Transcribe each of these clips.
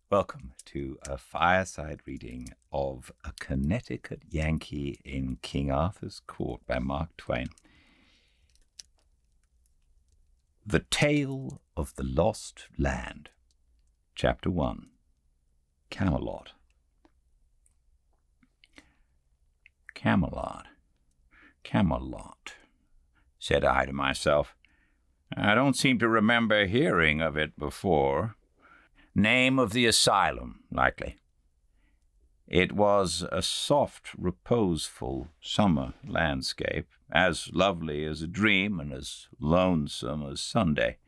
Welcome to a fireside reading of A Connecticut Yankee in King Arthur's Court by Mark Twain. The Tale of the Lost Land. Chapter 1. Camelot. Camelot, Camelot, said I to myself. I don't seem to remember hearing of it before. Name of the asylum, likely. It was a soft, reposeful summer landscape, as lovely as a dream and as lonesome as Sunday.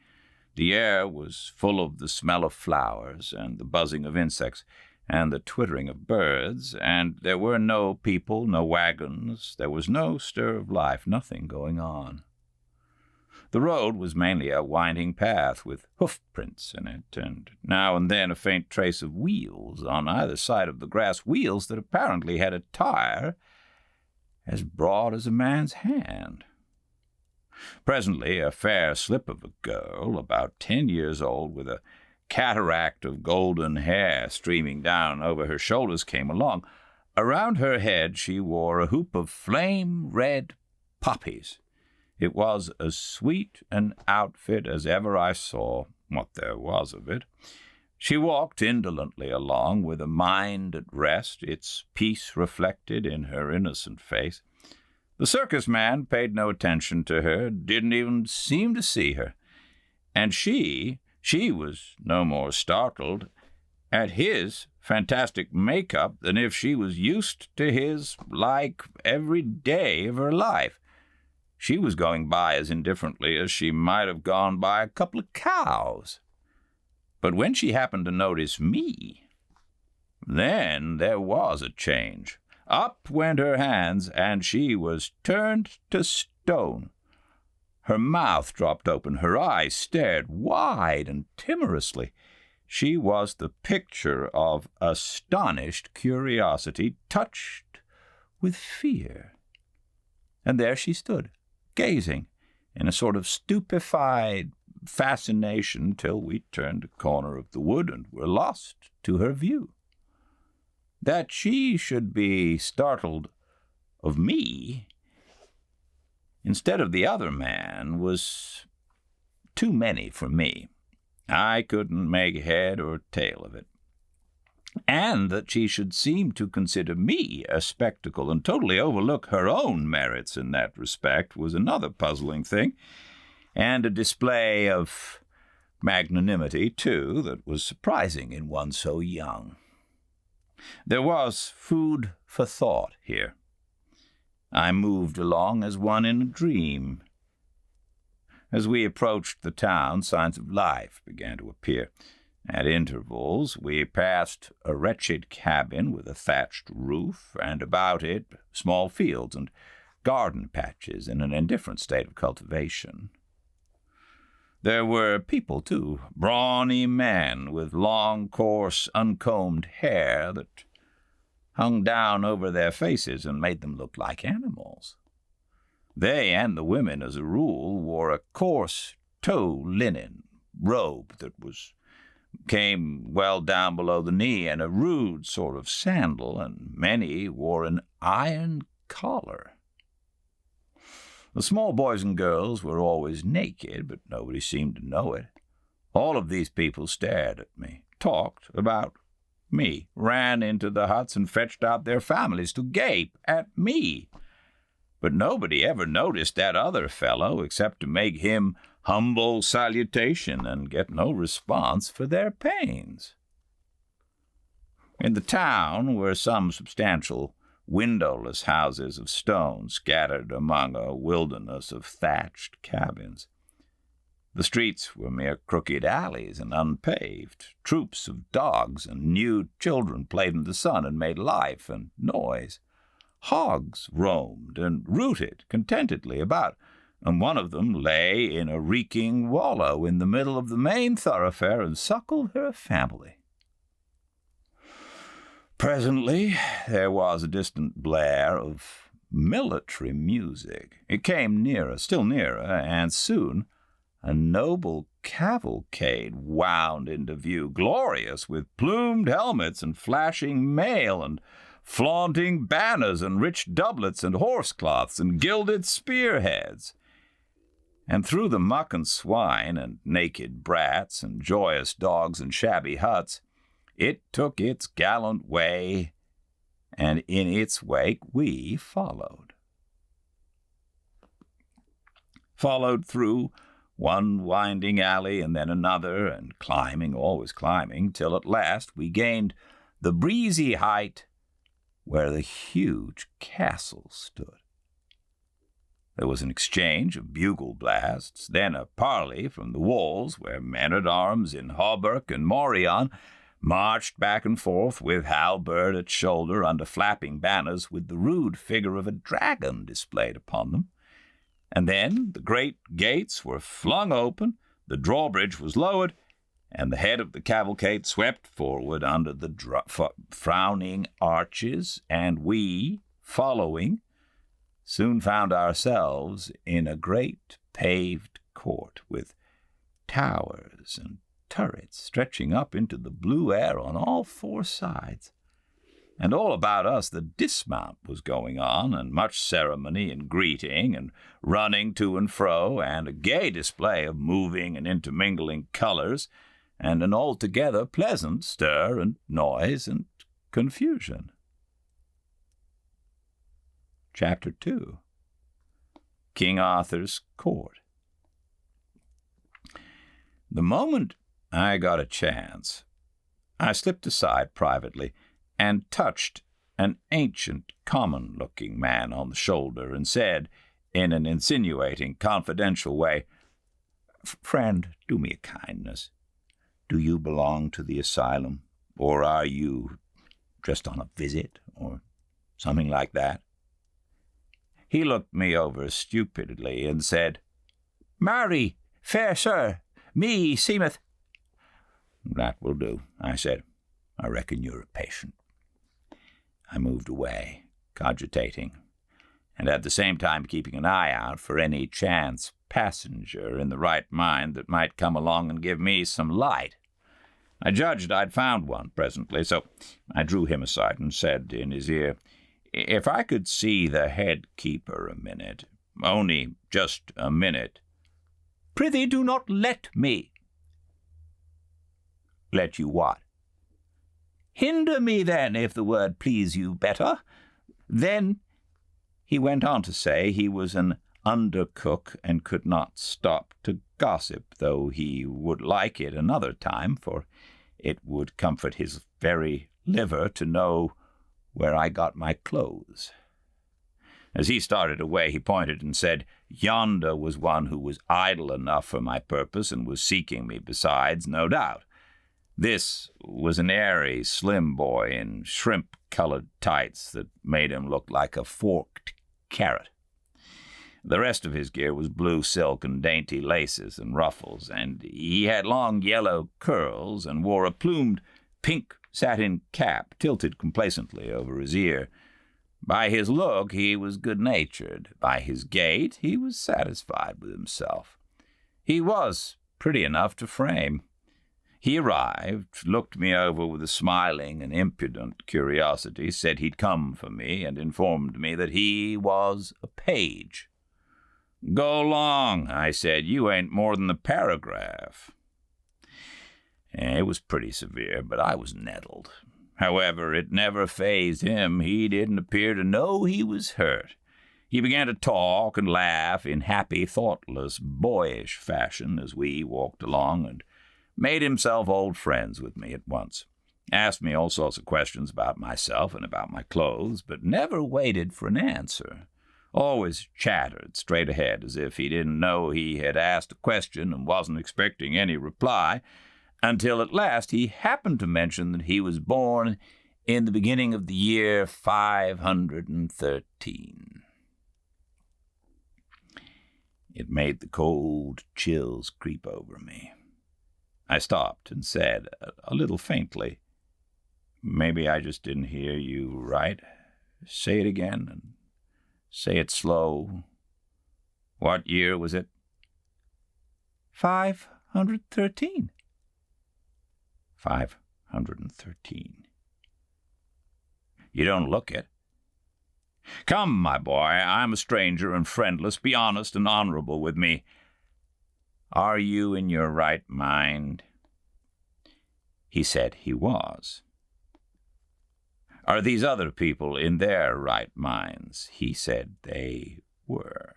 The air was full of the smell of flowers and the buzzing of insects and the twittering of birds, and there were no people, no wagons, there was no stir of life, nothing going on. The road was mainly a winding path with hoof prints in it, and now and then a faint trace of wheels on either side of the grass, wheels that apparently had a tire as broad as a man's hand. Presently a fair slip of a girl, about 10 years old, with a cataract of golden hair streaming down over her shoulders, came along. Around her head she wore a hoop of flame-red poppies. It was as sweet an outfit as ever I saw, what there was of it. She walked indolently along, with a mind at rest, its peace reflected in her innocent face. The circus man paid no attention to her, didn't even seem to see her. And she was no more startled at his fantastic makeup than if she was used to his like every day of her life. She was going by as indifferently as she might have gone by a couple of cows. But when she happened to notice me, then there was a change. Up went her hands, and she was turned to stone. Her mouth dropped open, her eyes stared wide and timorously. She was the picture of astonished curiosity touched with fear. And there she stood, gazing in a sort of stupefied fascination till we turned a corner of the wood and were lost to her view. That she should be startled of me instead of the other man was too many for me. I couldn't make head or tail of it. And that she should seem to consider me a spectacle and totally overlook her own merits in that respect was another puzzling thing, and a display of magnanimity, too, that was surprising in one so young. There was food for thought here. I moved along as one in a dream. As we approached the town, signs of life began to appear. At intervals, we passed a wretched cabin with a thatched roof, and about it small fields and garden patches in an indifferent state of cultivation. There were people, too, brawny men with long, coarse, uncombed hair that hung down over their faces and made them look like animals. They and the women, as a rule, wore a coarse tow linen robe that came well down below the knee, and a rude sort of sandal, and many wore an iron collar. The small boys and girls were always naked, but nobody seemed to know it. All of these people stared at me, talked about me, ran into the huts and fetched out their families to gape at me. But nobody ever noticed that other fellow except to make him humble salutation and get no response for their pains. In the town were some substantial windowless houses of stone scattered among a wilderness of thatched cabins. The streets were mere crooked alleys and unpaved. Troops of dogs and nude children played in the sun and made life and noise. Hogs roamed and rooted contentedly about, and one of them lay in a reeking wallow in the middle of the main thoroughfare and suckled her family. Presently there was a distant blare of military music. It came nearer, still nearer, and soon a noble cavalcade wound into view, glorious with plumed helmets and flashing mail and flaunting banners and rich doublets and horsecloths and gilded spearheads. And through the muck and swine and naked brats and joyous dogs and shabby huts, it took its gallant way, and in its wake we followed. Followed through one winding alley and then another, and climbing, always climbing, till at last we gained the breezy height where the huge castle stood. There was an exchange of bugle blasts, then a parley from the walls where men-at-arms in hauberk and morion marched back and forth with halberd at shoulder under flapping banners with the rude figure of a dragon displayed upon them. And then the great gates were flung open, the drawbridge was lowered, and the head of the cavalcade swept forward under the frowning arches, and we, following, soon found ourselves in a great paved court with towers and turrets stretching up into the blue air on all four sides. And all about us the dismount was going on, and much ceremony and greeting, and running to and fro, and a gay display of moving and intermingling colors, and an altogether pleasant stir and noise and confusion. Chapter 2. King Arthur's Court. The moment I got a chance, I slipped aside privately and touched an ancient, common-looking man on the shoulder and said, in an insinuating, confidential way, "Friend, do me a kindness. Do you belong to the asylum, or are you just on a visit, or something like that?" He looked me over stupidly and said, "Marry, fair sir, me seemeth—" "That will do," I said. "I reckon you're a patient." I moved away, cogitating, and at the same time keeping an eye out for any chance passenger in the right mind that might come along and give me some light. I judged I'd found one presently, so I drew him aside and said in his ear, "If I could see the head keeper a minute, only just a minute—" "Prithee do not let me." "Let you what?" "Hinder me, then, if the word please you better." Then he went on to say he was an undercook and could not stop to gossip, though he would like it another time, for it would comfort his very liver to know where I got my clothes. As he started away, he pointed and said, yonder was one who was idle enough for my purpose and was seeking me besides, no doubt. This was an airy, slim boy in shrimp-colored tights that made him look like a forked carrot. The rest of his gear was blue silk and dainty laces and ruffles, and he had long yellow curls and wore a plumed pink satin cap tilted complacently over his ear. By his look he was good-natured. By his gait he was satisfied with himself. He was pretty enough to frame. He arrived, looked me over with a smiling and impudent curiosity, said he'd come for me, and informed me that he was a page. "Go along," I said. "You ain't more than the paragraph." It was pretty severe, but I was nettled. However, it never fazed him. He didn't appear to know he was hurt. He began to talk and laugh in happy, thoughtless, boyish fashion as we walked along, and made himself old friends with me at once. Asked me all sorts of questions about myself and about my clothes, but never waited for an answer. Always chattered straight ahead, as if he didn't know he had asked a question and wasn't expecting any reply, until at last he happened to mention that he was born in the beginning of the year 513. It made the cold chills creep over me. I stopped and said, a little faintly, "Maybe I just didn't hear you right. Say it again, and say it slow. What year was it?" 513. 513. You don't look it. Come, my boy, I'm a stranger and friendless. Be honest and honorable with me. Are you in your right mind? He said he was. Are these other people in their right minds? He said they were.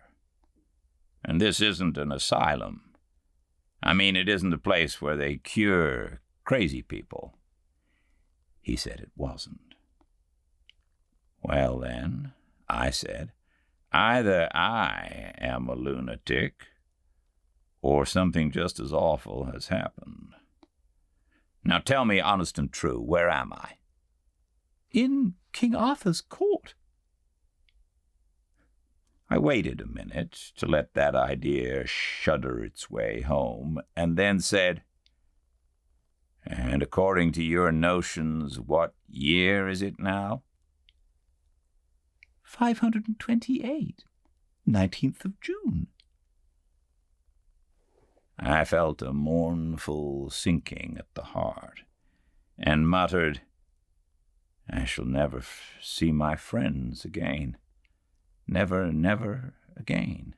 And this isn't an asylum. I mean, it isn't a place where they cure crazy people. He said it wasn't. Well, then, I said, either I am a lunatic, or something just as awful has happened. Now tell me, honest and true, where am I? In King Arthur's court. I waited a minute to let that idea shudder its way home, and then said, and according to your notions, what year is it now? 528, 19th of June. I felt a mournful sinking at the heart, and muttered, I shall never see my friends again. Never, never again.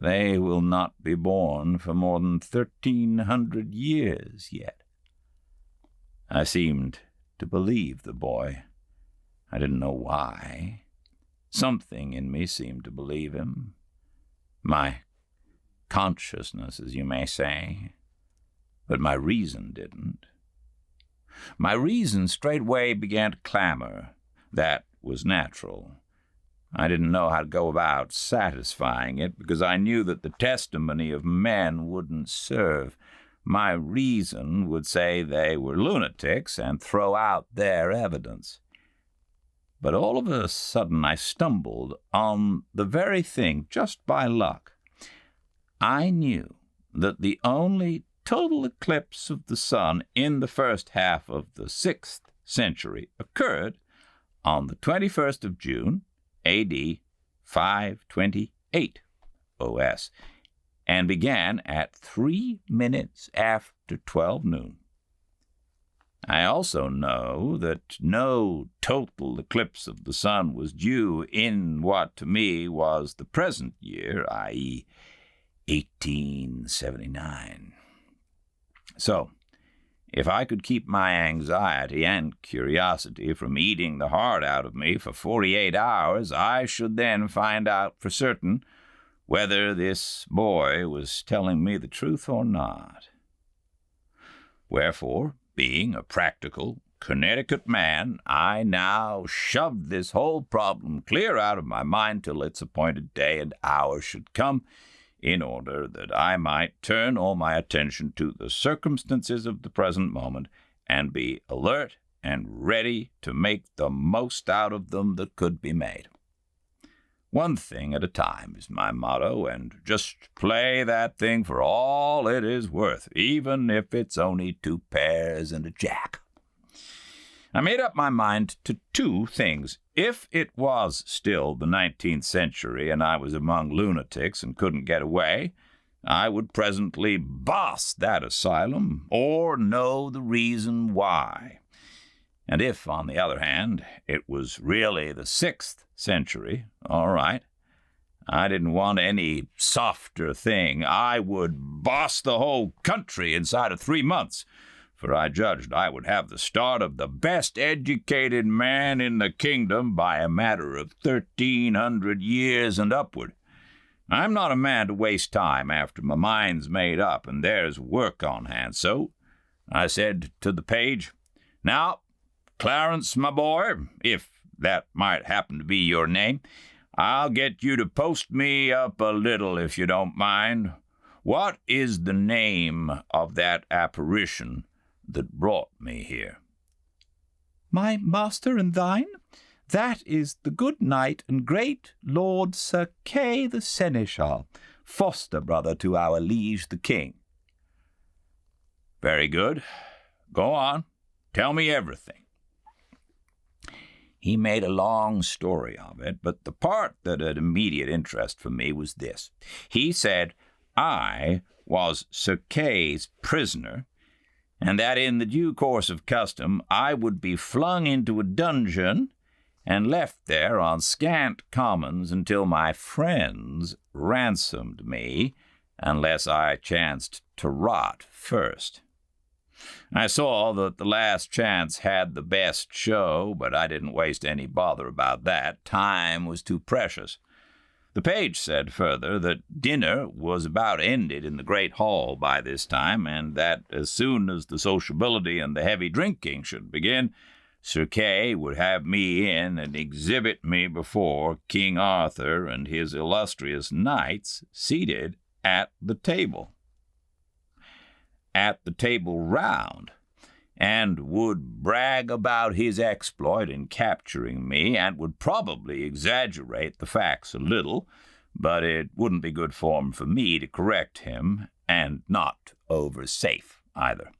They will not be born for more than 1,300 years yet. I seemed to believe the boy. I didn't know why. Something in me seemed to believe him. My consciousness, as you may say. But my reason didn't. My reason straightway began to clamor. That was natural. I didn't know how to go about satisfying it, because I knew that the testimony of men wouldn't serve. My reason would say they were lunatics and throw out their evidence. But all of a sudden I stumbled on the very thing, just by luck. I knew that the only total eclipse of the sun in the first half of the 6th century occurred on the 21st of June, A.D. 528 OS, and began at 3 minutes after 12 noon. I also know that no total eclipse of the sun was due in what to me was the present year, i.e., 1879. So, if I could keep my anxiety and curiosity from eating the heart out of me for 48 hours, I should then find out for certain whether this boy was telling me the truth or not. Wherefore, being a practical Connecticut man, I now shoved this whole problem clear out of my mind till its appointed day and hour should come, in order that I might turn all my attention to the circumstances of the present moment and be alert and ready to make the most out of them that could be made. One thing at a time is my motto, and just play that thing for all it is worth, even if it's only 2 pairs and a jack. I made up my mind to 2 things. If it was still the 19th century and I was among lunatics and couldn't get away, I would presently boss that asylum or know the reason why. And if, on the other hand, it was really the 6th century, all right, I didn't want any softer thing. I would boss the whole country inside of 3 months, for I judged I would have the start of the best educated man in the kingdom by a matter of 1,300 years and upward. I'm not a man to waste time after my mind's made up and there's work on hand, so I said to the page, Now, Clarence, my boy, if that might happen to be your name, I'll get you to post me up a little if you don't mind. What is the name of that apparition that brought me here? My master and thine? That is the good knight and great Lord Sir Kay the Seneschal, foster brother to our liege the king. Very good. Go on. Tell me everything. He made a long story of it, but the part that had immediate interest for me was this. He said I was Sir Kay's prisoner, and that in the due course of custom I would be flung into a dungeon and left there on scant commons until my friends ransomed me, unless I chanced to rot first. I saw that the last chance had the best show, but I didn't waste any bother about that. Time was too precious. The page said further that dinner was about ended in the great hall by this time, and that as soon as the sociability and the heavy drinking should begin, Sir Kay would have me in and exhibit me before King Arthur and his illustrious knights seated at the table round, and would brag about his exploit in capturing me, and would probably exaggerate the facts a little, but it wouldn't be good form for me to correct him, and not over safe either.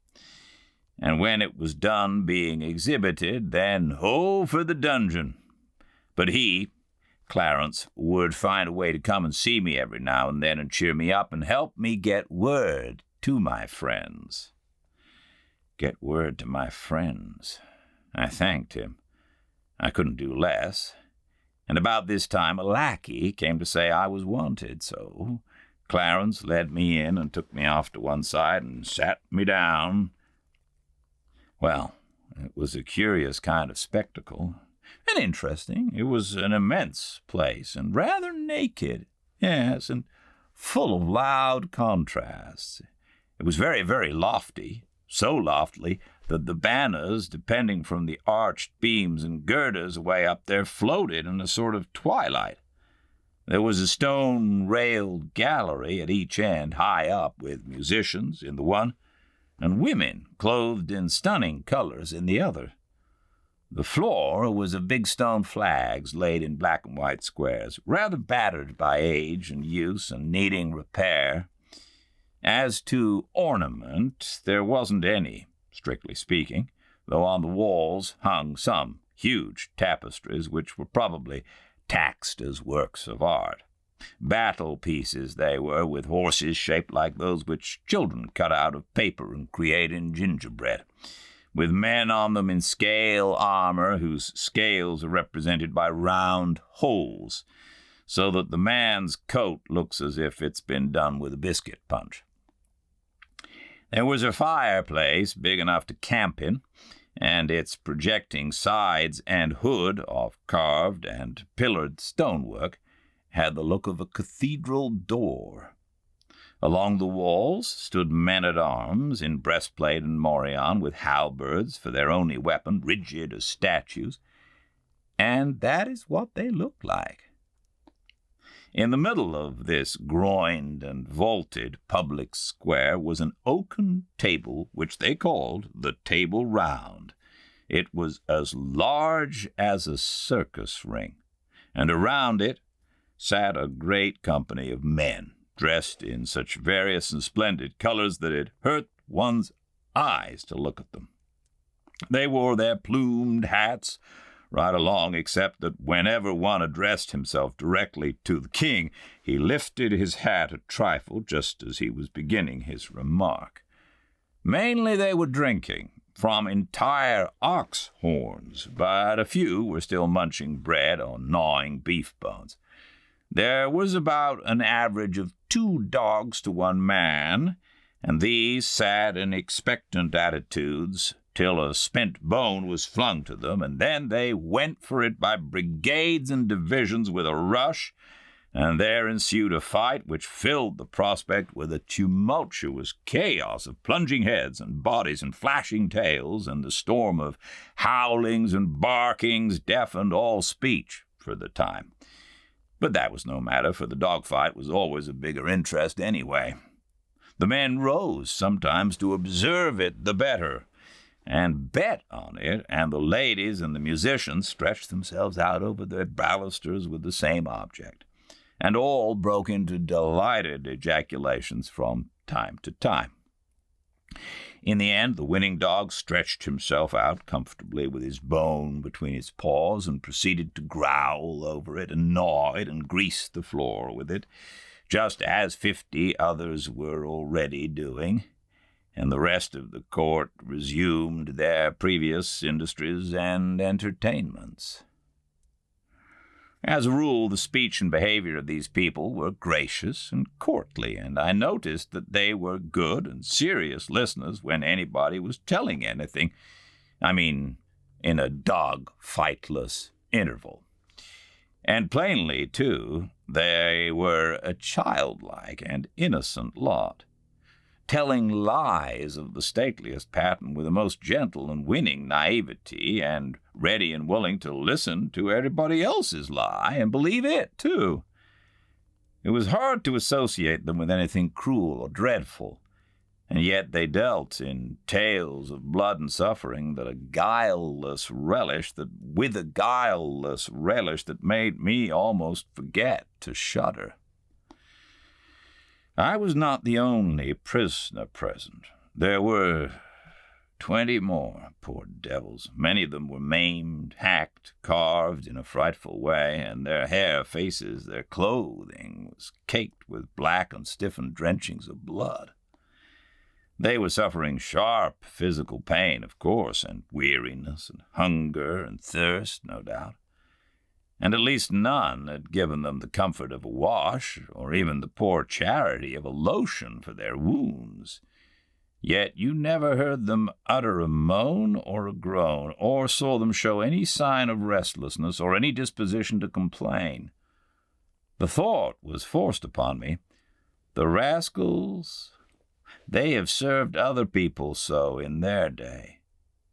And when it was done being exhibited, then ho for the dungeon. But he, Clarence, would find a way to come and see me every now and then and cheer me up and help me get word to my friends. Get word to my friends. I thanked him. I couldn't do less. And about this time a lackey came to say I was wanted, so Clarence led me in and took me off to one side and sat me down. Well, it was a curious kind of spectacle, and interesting. It was an immense place, and rather naked, yes, and full of loud contrasts. It was very, very lofty, so lofty that the banners, depending from the arched beams and girders away up there, floated in a sort of twilight. There was a stone-railed gallery at each end, high up, with musicians in the one, and women clothed in stunning colors in the other. The floor was of big stone flags laid in black and white squares, rather battered by age and use and needing repair. As to ornament, there wasn't any, strictly speaking, though on the walls hung some huge tapestries which were probably taxed as works of art. Battle pieces they were, with horses shaped like those which children cut out of paper and create in gingerbread, with men on them in scale armor whose scales are represented by round holes, so that the man's coat looks as if it's been done with a biscuit punch. There was a fireplace big enough to camp in, and its projecting sides and hood of carved and pillared stonework had the look of a cathedral door. Along the walls stood men-at-arms in breastplate and morion, with halberds for their only weapon, rigid as statues, and that is what they looked like. In the middle of this groined and vaulted public square was an oaken table, which they called the Table Round. It was as large as a circus ring, and around it sat a great company of men, dressed in such various and splendid colors that it hurt one's eyes to look at them. They wore their plumed hats right along, except that whenever one addressed himself directly to the king, he lifted his hat a trifle just as he was beginning his remark. Mainly they were drinking from entire ox horns, but a few were still munching bread or gnawing beef bones. There was about an average of 2 dogs to 1 man, and these sat in expectant attitudes till a spent bone was flung to them, and then they went for it by brigades and divisions with a rush, and there ensued a fight which filled the prospect with a tumultuous chaos of plunging heads and bodies and flashing tails, and the storm of howlings and barkings deafened all speech for the time. But that was no matter, for the dogfight was always a bigger interest anyway. The men rose sometimes to observe it the better, and bet on it, and the ladies and the musicians stretched themselves out over their balusters with the same object, and all broke into delighted ejaculations from time to time. In the end, the winning dog stretched himself out comfortably with his bone between his paws and proceeded to growl over it and gnaw it and grease the floor with it, just as 50 others were already doing, and the rest of the court resumed their previous industries and entertainments. As a rule, the speech and behavior of these people were gracious and courtly, and I noticed that they were good and serious listeners when anybody was telling anything. I mean, in a dog-fightless interval. And plainly, too, they were a childlike and innocent lot, telling lies of the stateliest pattern with the most gentle and winning naivety, and ready and willing to listen to everybody else's lie and believe it, too. It was hard to associate them with anything cruel or dreadful, and yet they dealt in tales of blood and suffering with a guileless relish that made me almost forget to shudder. I was not the only prisoner present. There were 20 more, poor devils. Many of them were maimed, hacked, carved in a frightful way, and their hair, faces, their clothing was caked with black and stiffened drenchings of blood. They were suffering sharp physical pain, of course, and weariness and hunger and thirst, no doubt. And at least none had given them the comfort of a wash, or even the poor charity of a lotion for their wounds. Yet you never heard them utter a moan or a groan, or saw them show any sign of restlessness or any disposition to complain. The thought was forced upon me, the rascals, they have served other people so in their day.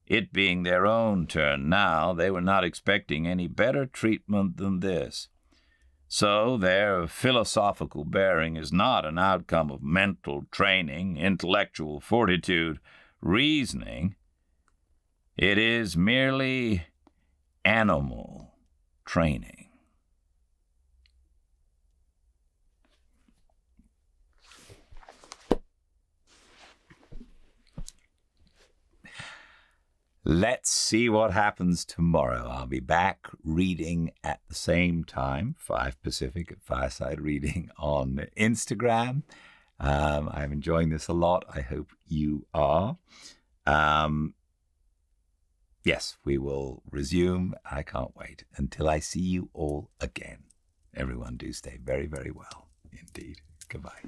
It being their own turn now, they were not expecting any better treatment than this. So their philosophical bearing is not an outcome of mental training, intellectual fortitude, reasoning. It is merely animal training. Let's see what happens tomorrow. I'll be back reading at the same time, 5 Pacific at Fireside Reading on Instagram. I'm enjoying this a lot. I hope you are. Yes, we will resume. I can't wait until I see you all again. Everyone do stay very, very well indeed. Goodbye.